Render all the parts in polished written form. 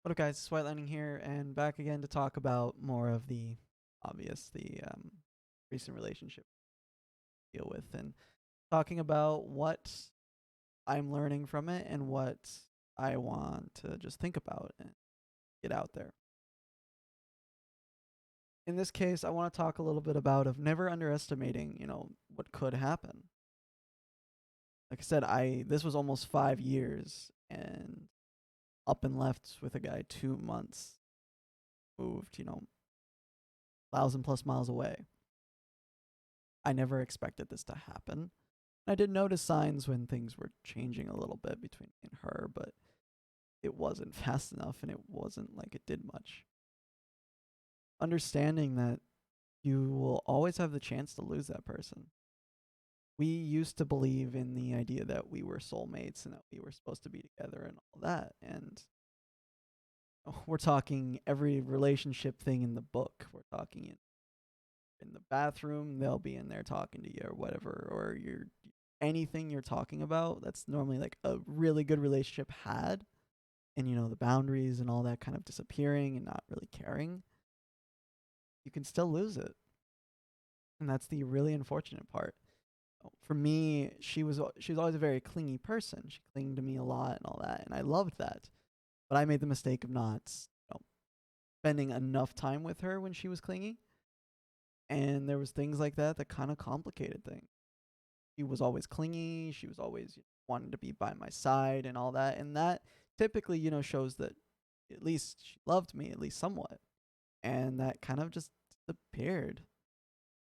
What up, guys? It's White Lightning here, and back again to talk about more of the obvious, the recent relationship I deal with, and talking about what I'm learning from it and what I want to just think about and get out there. In this case, I want to talk a little bit about of never underestimating, what could happen. Like I said, I this was almost 5 years, and up and left with a guy 2 months, moved, 1,000 plus miles away. I never expected this to happen. I did notice signs when things were changing a little bit between me and her, but it wasn't fast enough and it wasn't like it did much. Understanding that you will always have the chance to lose that person. We used to believe in the idea that we were soulmates and that we were supposed to be together and all that. And we're talking every relationship thing in the book. We're talking in the bathroom, they'll be in there talking to you or whatever, or you're anything you're talking about that's normally like a really good relationship had, and the boundaries and all that kind of disappearing and not really caring, you can still lose it. And that's the really unfortunate part. For me, she was always a very clingy person. She clinged to me a lot and all that, and I loved that. But I made the mistake of not spending enough time with her when she was clingy, and there was things like that that kind of complicated things. She was always clingy. She was always wanting to be by my side and all that. And that typically, shows that at least she loved me, at least somewhat. And that kind of just disappeared.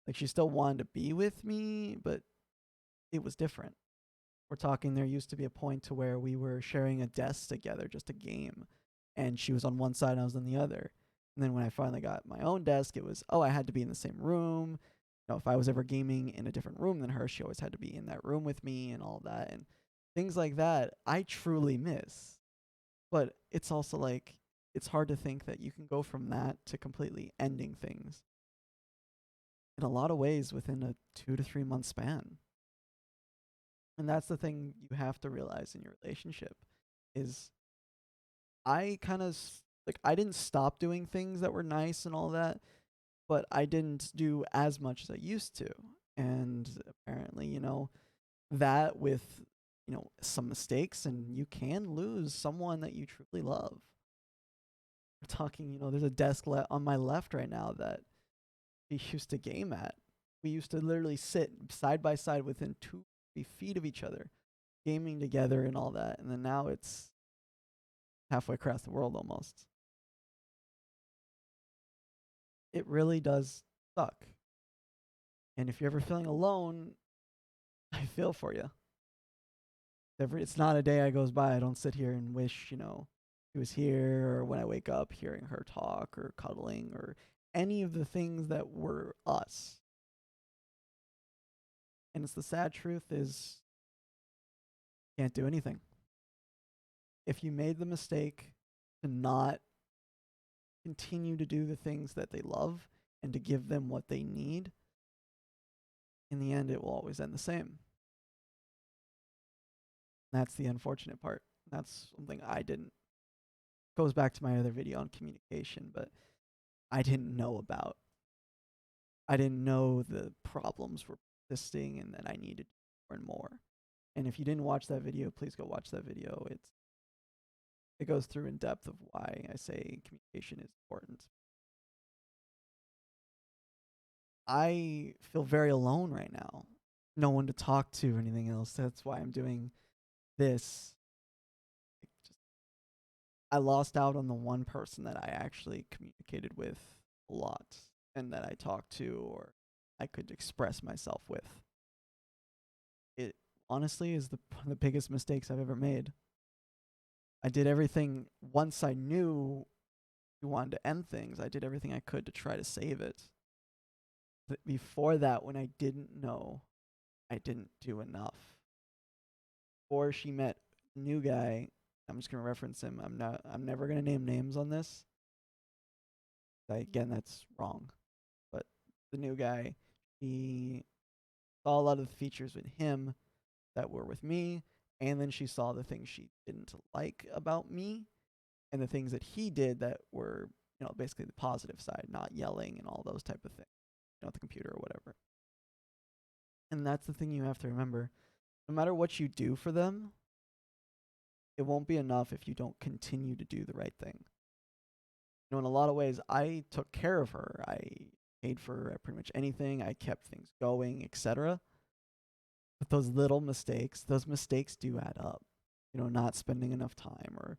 Like she still wanted to be with me, but it was different. We're talking there used to be a point to where we were sharing a desk together, just a game. And she was on one side and I was on the other. And then when I finally got my own desk, it was, oh, I had to be in the same room. If I was ever gaming in a different room than her, she always had to be in that room with me and all that. And things like that, I truly miss. But it's also like, it's hard to think that you can go from that to completely ending things in a lot of ways within a 2 to 3 month span. And that's the thing you have to realize in your relationship is I kind of like I didn't stop doing things that were nice and all that, but I didn't do as much as I used to. And apparently, that with, some mistakes, and you can lose someone that you truly love. We're talking, there's a desk on my left right now that we used to game at. We used to literally sit side by side within 2 3 feet of each other, gaming together and all that. And then now it's halfway across the world almost. It really does suck. And if you're ever feeling alone, I feel for you. It's not a day I goes by I don't sit here and wish, he was here, or when I wake up hearing her talk or cuddling or any of the things that were us. And it's the sad truth is can't do anything. If you made the mistake to not continue to do the things that they love and to give them what they need, in the end it will always end the same. That's the unfortunate part. That's something I didn't goes back to my other video on communication, but I didn't know about. I didn't know the problems were persisting and that I needed more and more. And if you didn't watch that video, please go watch that video. It goes through in depth of why I say communication is important. I feel very alone right now. No one to talk to, anything else. That's why I'm doing this. I lost out on the one person that I actually communicated with a lot and that I talked to or I could express myself with. It honestly is the biggest mistakes I've ever made. I did everything once I knew we wanted to end things. I did everything I could to try to save it. But before that, when I didn't know, I didn't do enough. Or she met a new guy. I'm just gonna reference him. I'm never gonna name names on this. Again, that's wrong. But the new guy, he saw a lot of the features with him that were with me, and then she saw the things she didn't like about me, and the things that he did that were, basically the positive side, not yelling and all those type of things, at the computer or whatever. And that's the thing you have to remember. No matter what you do for them, it won't be enough if you don't continue to do the right thing. In a lot of ways, I took care of her. I paid for pretty much anything. I kept things going, etc. But those mistakes do add up. Not spending enough time, or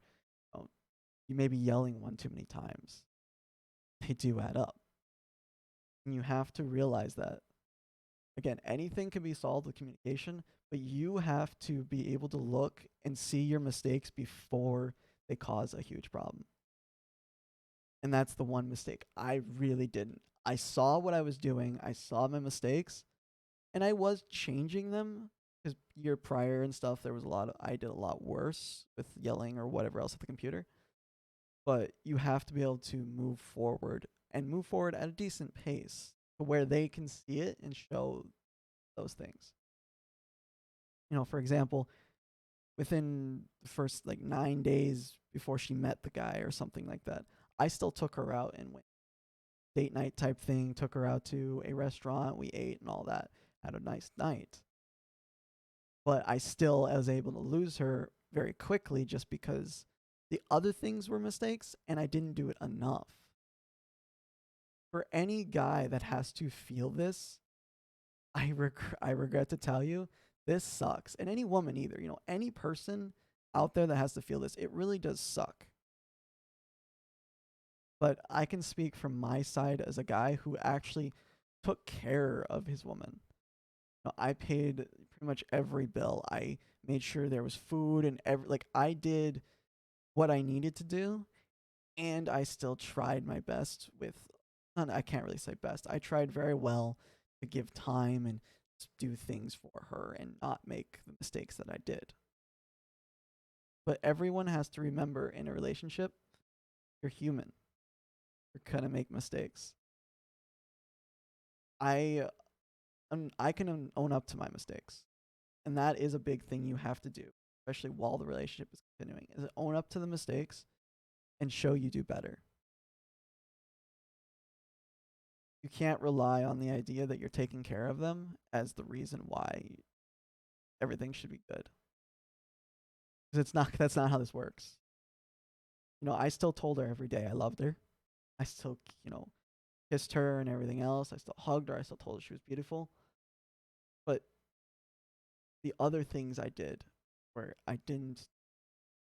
you may be yelling one too many times. They do add up. And you have to realize that, again, anything can be solved with communication, but you have to be able to look and see your mistakes before they cause a huge problem. And that's the one mistake I really didn't. I saw what I was doing, I saw my mistakes, and I was changing them because year prior and stuff, there was I did a lot worse with yelling or whatever else at the computer. But you have to be able to move forward and move forward at a decent pace to where they can see it and show those things. For example, within the first like 9 days before she met the guy or something like that, I still took her out and went date night type thing, took her out to a restaurant, we ate and all that, had a nice night. But I still was able to lose her very quickly just because the other things were mistakes and I didn't do it enough. For any guy that has to feel this, I regret to tell you, this sucks. And any woman either, any person out there that has to feel this, it really does suck. But I can speak from my side as a guy who actually took care of his woman. I paid pretty much every bill. I made sure there was food and I did what I needed to do, and I still tried my best with. I can't really say best. I tried very well to give time and do things for her and not make the mistakes that I did. But everyone has to remember, in a relationship, you're human. You're gonna make mistakes. I I can own up to my mistakes, and that is a big thing you have to do, especially while the relationship is continuing. Is own up to the mistakes and show you do better. You can't rely on the idea that you're taking care of them as the reason why everything should be good. Because it's not. That's not how this works. I still told her every day I loved her. I still, kissed her and everything else. I still hugged her. I still told her she was beautiful. But the other things I did, where I didn't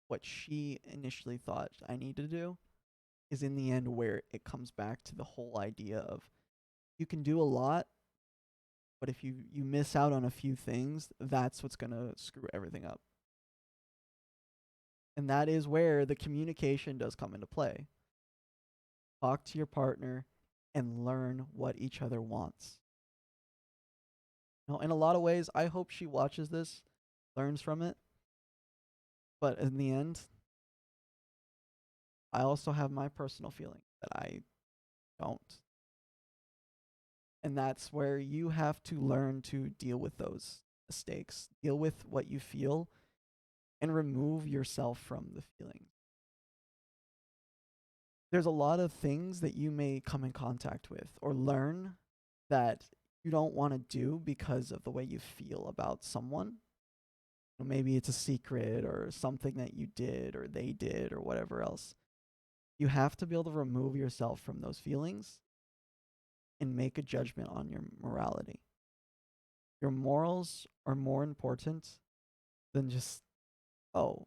what she initially thought I needed to do, is in the end where it comes back to the whole idea of you can do a lot, but if you miss out on a few things, that's what's going to screw everything up. And that is where the communication does come into play. Talk to your partner and learn what each other wants. In a lot of ways, I hope she watches this, learns from it. But in the end, I also have my personal feeling that I don't. And that's where you have to learn to deal with those mistakes, deal with what you feel, and remove yourself from the feeling. There's a lot of things that you may come in contact with or learn that you don't want to do because of the way you feel about someone. Maybe it's a secret or something that you did or they did or whatever else. You have to be able to remove yourself from those feelings and make a judgment on your morality. Your morals are more important than just, oh,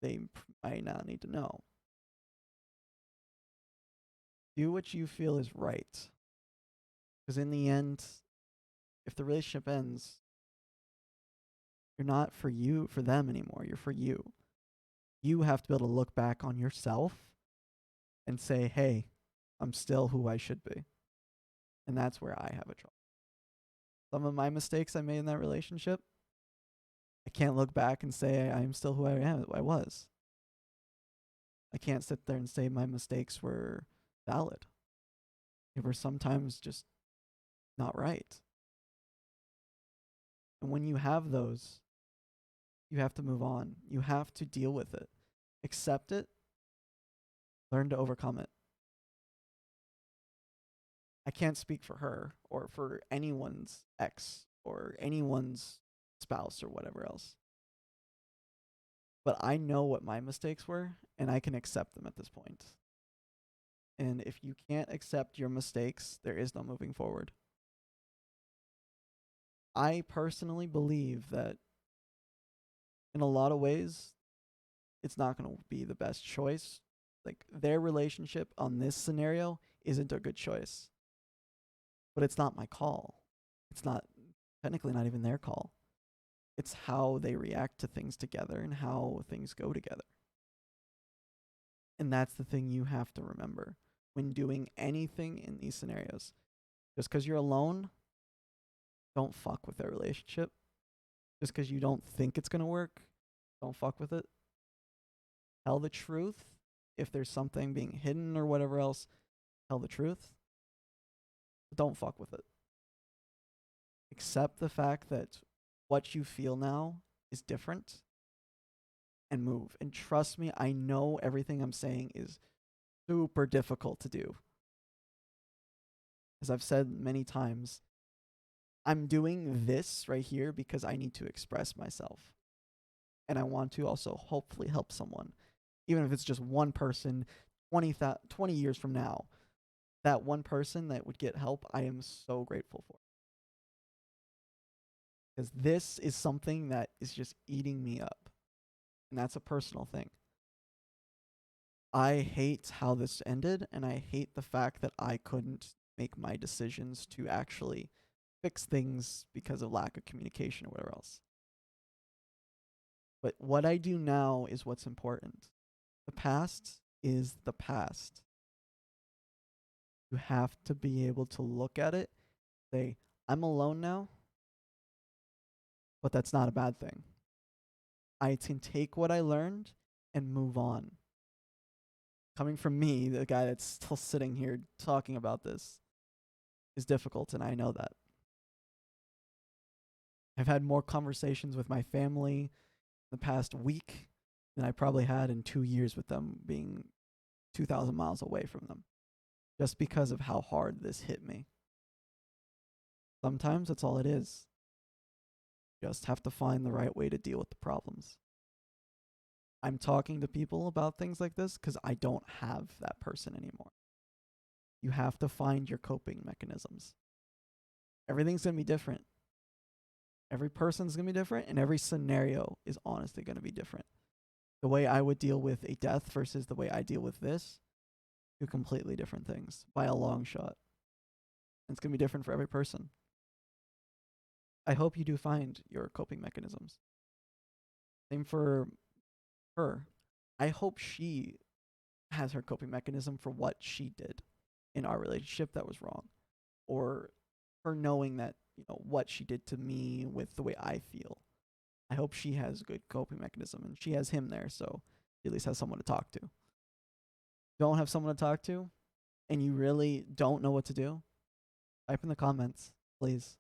they might not need to know. Do what you feel is right. Because in the end, if the relationship ends, you're not for them anymore. You're for you. You have to be able to look back on yourself and say, hey, I'm still who I should be. And that's where I have a trouble. Some of my mistakes I made in that relationship, I can't look back and say I'm still who I was. I can't sit there and say my mistakes were valid. They were sometimes just not right. And when you have those, you have to move on. You have to deal with it. Accept it Learn to overcome it. I can't speak for her or for anyone's ex or anyone's spouse or whatever else. But I know what my mistakes were and I can accept them at this point. And if you can't accept your mistakes, there is no moving forward. I personally believe that in a lot of ways, it's not going to be the best choice. Like their relationship on this scenario isn't a good choice, but it's not my call. It's not technically not even their call. It's how they react to things together and how things go together. And that's the thing you have to remember when doing anything in these scenarios. Just because you're alone, don't fuck with their relationship. Just because you don't think it's going to work, don't fuck with it. Tell the truth. If there's something being hidden or whatever else, tell the truth. But don't fuck with it. Accept the fact that what you feel now is different and move. And trust me, I know everything I'm saying is super difficult to do. As I've said many times, I'm doing this right here because I need to express myself. And I want to also hopefully help someone. Even if it's just one person 20 years from now, that one person that would get help, I am so grateful for. Because this is something that is just eating me up. And that's a personal thing. I hate how this ended, and I hate the fact that I couldn't make my decisions to actually fix things because of lack of communication or whatever else. But what I do now is what's important. The past is the past. You have to be able to look at it, say, I'm alone now, but that's not a bad thing. I can take what I learned and move on. Coming from me, the guy that's still sitting here talking about this, is difficult, and I know that. I've had more conversations with my family the past week than I probably had in 2 years with them being 2,000 miles away from them, just because of how hard this hit me. Sometimes that's all it is. Just have to find the right way to deal with the problems. I'm talking to people about things like this because I don't have that person anymore. You have to find your coping mechanisms. Everything's going to be different. Every person's going to be different, and every scenario is honestly going to be different. The way I would deal with a death versus the way I deal with this, two completely different things by a long shot. And it's going to be different for every person. I hope you do find your coping mechanisms. Same for her. I hope she has her coping mechanism for what she did in our relationship that was wrong, or her knowing that what she did to me with the way I feel. I hope she has a good coping mechanism and she has him there, so she at least has someone to talk to. Don't have someone to talk to, and you really don't know what to do, type in the comments, please.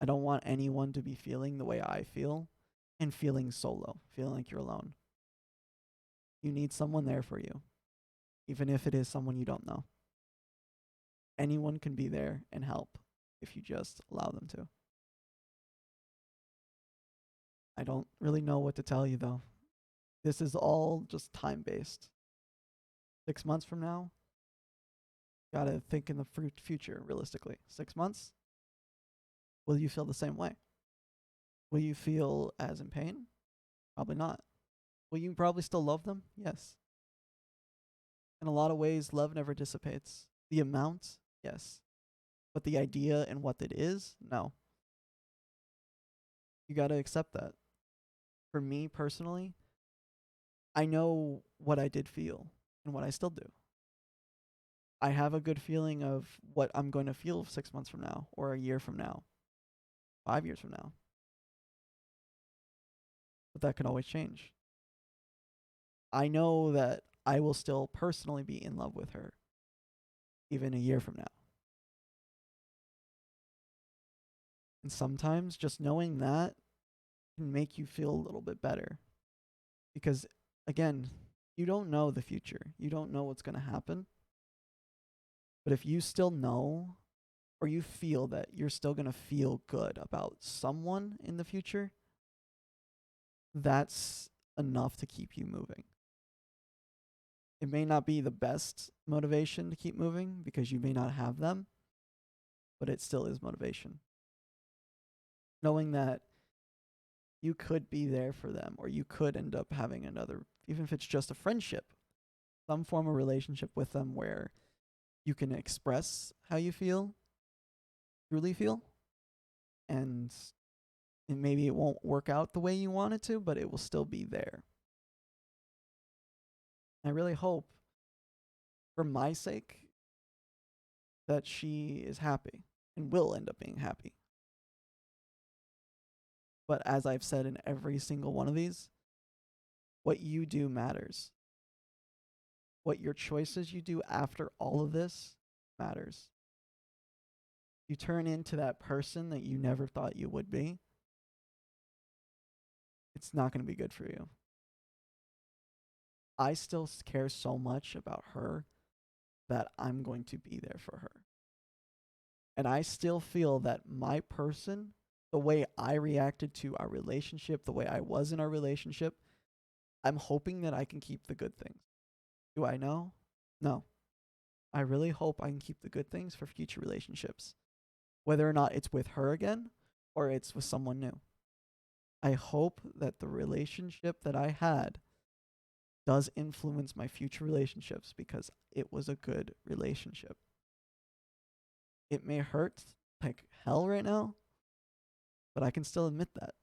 I don't want anyone to be feeling the way I feel and feeling solo, feeling like you're alone. You need someone there for you, even if it is someone you don't know. Anyone can be there and help if you just allow them to. I don't really know what to tell you though. This is all just time based. 6 months from now, gotta think in the future realistically. 6 months, will you feel the same way? Will you feel as in pain? Probably not. Will you probably still love them? Yes. In a lot of ways, love never dissipates. The amount, yes. But the idea and what it is, no. You gotta accept that. For me personally, I know what I did feel and what I still do. I have a good feeling of what I'm going to feel 6 months from now, or a year from now, 5 years from now. But that can always change. I know that I will still personally be in love with her, even a year from now. And sometimes just knowing that can make you feel a little bit better. Because, again, You don't know the future. You don't know what's going to happen. But if you still know, or you feel that you're still going to feel good about someone in the future, that's enough to keep you moving. It may not be the best motivation to keep moving because you may not have them, but it still is motivation. Knowing that you could be there for them, or you could end up having another, even if it's just a friendship, some form of relationship with them where you can express how you feel, truly feel, and maybe it won't work out the way you want it to, but it will still be there. I really hope, for my sake, that she is happy and will end up being happy. But as I've said in every single one of these, what you do matters. What your choices you do after all of this matters. You turn into that person that you never thought you would be, it's not going to be good for you. I still care so much about her that I'm going to be there for her. And I still feel that my person, the way I reacted to our relationship, the way I was in our relationship, I'm hoping that I can keep the good things. Do I know? No. I really hope I can keep the good things for future relationships, whether or not it's with her again or it's with someone new. I hope that the relationship that I had does influence my future relationships because it was a good relationship. It may hurt like hell right now, but I can still admit that.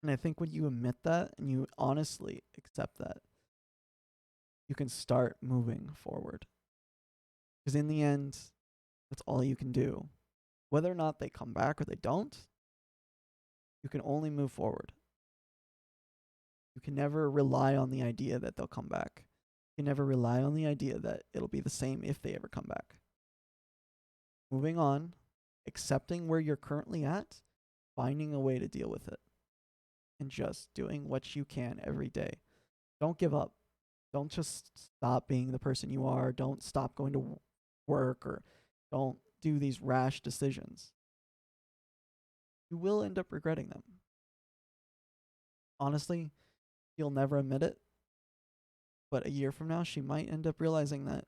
And I think when you admit that and you honestly accept that, you can start moving forward. Because in the end, that's all you can do. Whether or not they come back or they don't, you can only move forward. You can never rely on the idea that they'll come back. You can never rely on the idea that it'll be the same if they ever come back. Moving on, accepting where you're currently at, finding a way to deal with it, and just doing what you can every day. Don't give up. Don't just stop being the person you are. Don't stop going to work, or don't do these rash decisions. You will end up regretting them. Honestly, you'll never admit it, but a year from now, she might end up realizing that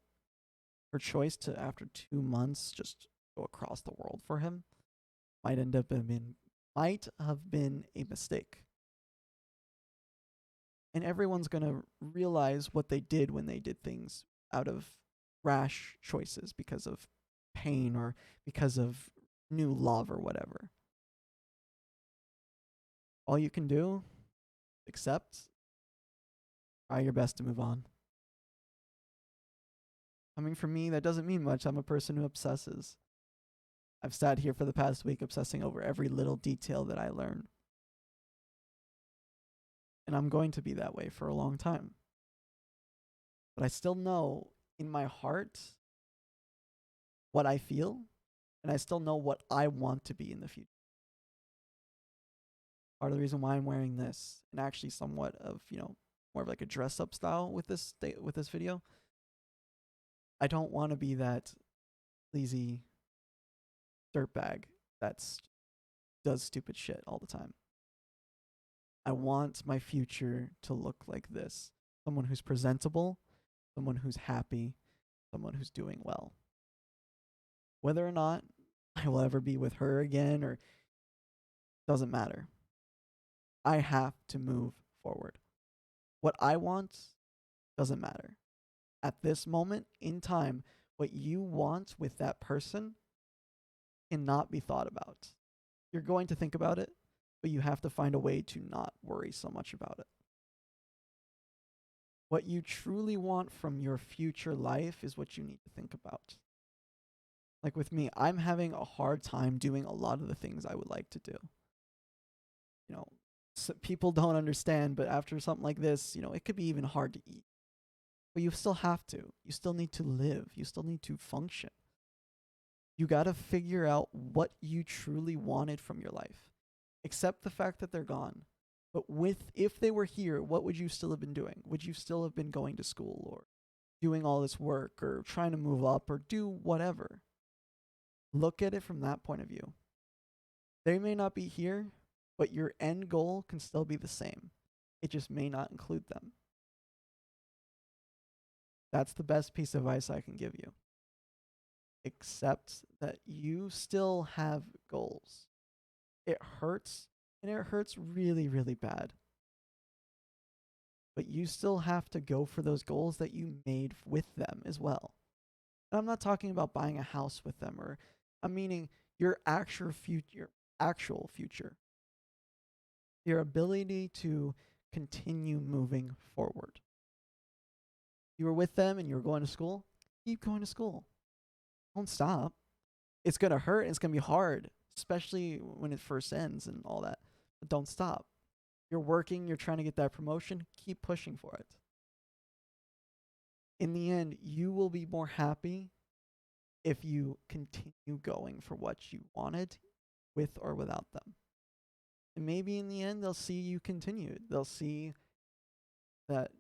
her choice to, after 2 months, just go across the world for him might have been a mistake. And everyone's gonna realize what they did when they did things out of rash choices because of pain or because of new love or whatever. All you can do, accept, try your best to move on. Coming from me, that doesn't mean much. I'm a person who obsesses. I've sat here for the past week obsessing over every little detail that I learn. And I'm going to be that way for a long time. But I still know in my heart what I feel, and I still know what I want to be in the future. Part of the reason why I'm wearing this, and actually somewhat of, more of like a dress up style with this video. I don't want to be that sleazy dirtbag that's does stupid shit all the time. I want my future to look like this. Someone who's presentable, someone who's happy, someone who's doing well. Whether or not I will ever be with her again or doesn't matter. I have to move forward. What I want doesn't matter. At this moment in time, what you want with that person cannot be thought about. You're going to think about it, but you have to find a way to not worry so much about it. What you truly want from your future life is what you need to think about. Like with me, I'm having a hard time doing a lot of the things I would like to do. People don't understand, but after something like this, it could be even hard to eat. But you still have to. You still need to live. You still need to function. You got to figure out what you truly wanted from your life. Accept the fact that they're gone, But with if they were here, what would you still have been doing? Would you still have been going to school or doing all this work or trying to move up or do whatever? Look at it from that point of view. They may not be here, but your end goal can still be the same. It just may not include them. That's the best piece of advice I can give you. Accept that you still have goals. It hurts, and it hurts really, really bad. But you still have to go for those goals that you made with them as well. And I'm not talking about buying a house with them, or I'm meaning your actual future, your ability to continue moving forward. You were with them and you were going to school, keep going to school. Don't stop. It's going to hurt and it's going to be hard, especially when it first ends and all that. But don't stop. You're working, you're trying to get that promotion, keep pushing for it. In the end, you will be more happy if you continue going for what you wanted with or without them. And maybe in the end, they'll see you continued. They'll see that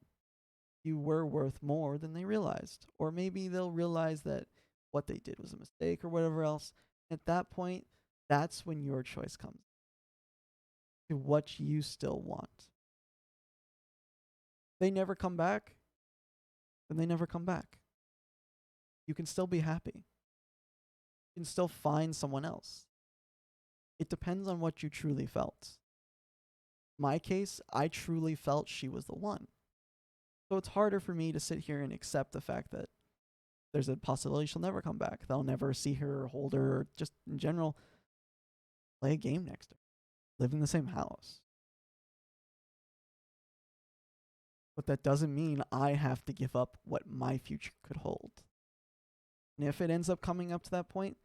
you were worth more than they realized. Or maybe they'll realize that what they did was a mistake or whatever else. At that point, that's when your choice comes to what you still want. They never come back, then they never come back. You can still be happy. You can still find someone else. It depends on what you truly felt. My case, I truly felt she was the one. So it's harder for me to sit here and accept the fact that there's a possibility she'll never come back. They'll never see her or hold her, or just in general, play a game next to her, live in the same house. But that doesn't mean I have to give up what my future could hold. And if it ends up coming up to that point,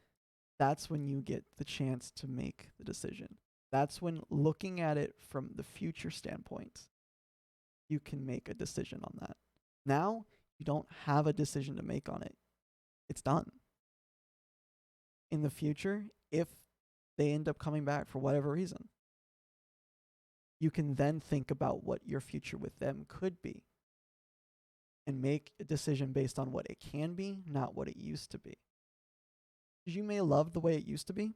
that's when you get the chance to make the decision. That's when, looking at it from the future standpoint, you can make a decision on that. Now, you don't have a decision to make on it. It's done. In the future, if they end up coming back for whatever reason, you can then think about what your future with them could be and make a decision based on what it can be, not what it used to be. Because you may love the way it used to be,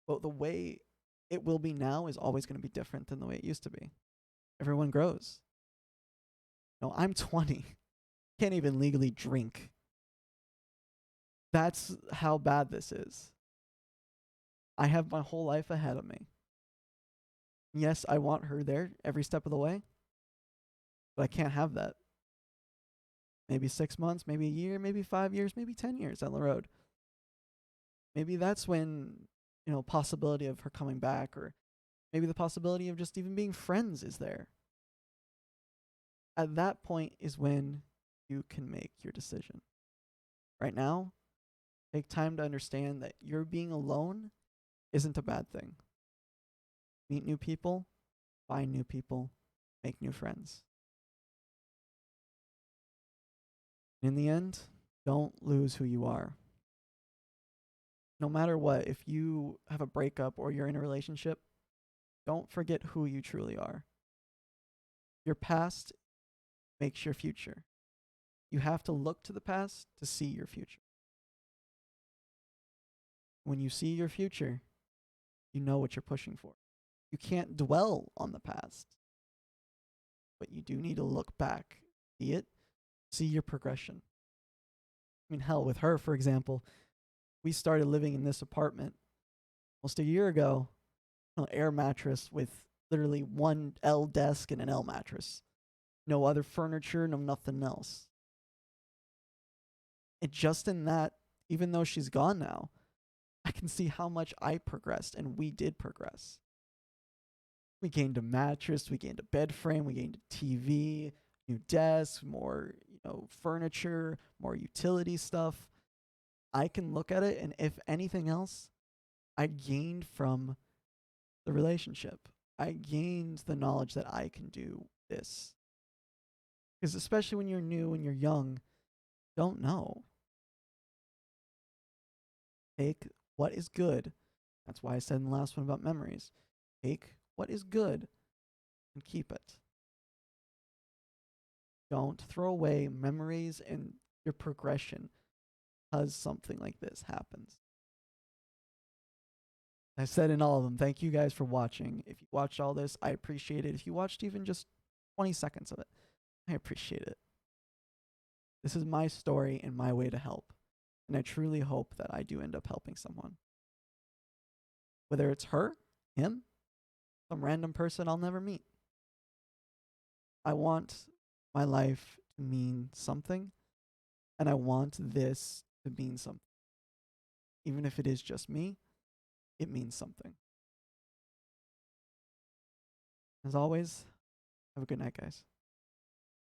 but the way it will be now is always going to be different than the way it used to be. Everyone grows. No, I'm 20. Can't even legally drink. That's how bad this is. I have my whole life ahead of me. Yes, I want her there every step of the way, but I can't have that. Maybe 6 months, maybe a year, maybe 5 years, maybe 10 years down the road. Maybe that's when, possibility of her coming back, or maybe the possibility of just even being friends is there. At that point is when you can make your decision. Right now, take time to understand that your being alone isn't a bad thing. Meet new people, find new people, make new friends. In the end, don't lose who you are. No matter what, if you have a breakup or you're in a relationship, don't forget who you truly are. Your past makes your future. You have to look to the past to see your future. When you see your future, you know what you're pushing for. You can't dwell on the past, but you do need to look back, see it, see your progression. I mean, hell, with her, for example, we started living in this apartment almost a year ago, an air mattress with literally one L desk and an L mattress. No other furniture, no nothing else. And just in that, even though she's gone now, I can see how much I progressed, and we did progress. We gained a mattress, we gained a bed frame, we gained a TV, new desks, more, furniture, more utility stuff. I can look at it, and if anything else, I gained from the relationship. I gained the knowledge that I can do this. Because especially when you're new and you're young, don't know. Take what is good. That's why I said in the last one about memories. Take what is good and keep it. Don't throw away memories and your progression because something like this happens. I said in all of them, thank you guys for watching. If you watched all this, I appreciate it. If you watched even just 20 seconds of it, I appreciate it. This is my story and my way to help. And I truly hope that I do end up helping someone. Whether it's her, him, some random person I'll never meet. I want my life to mean something, and I want this to mean something. Even if it is just me, it means something. As always, have a good night, guys.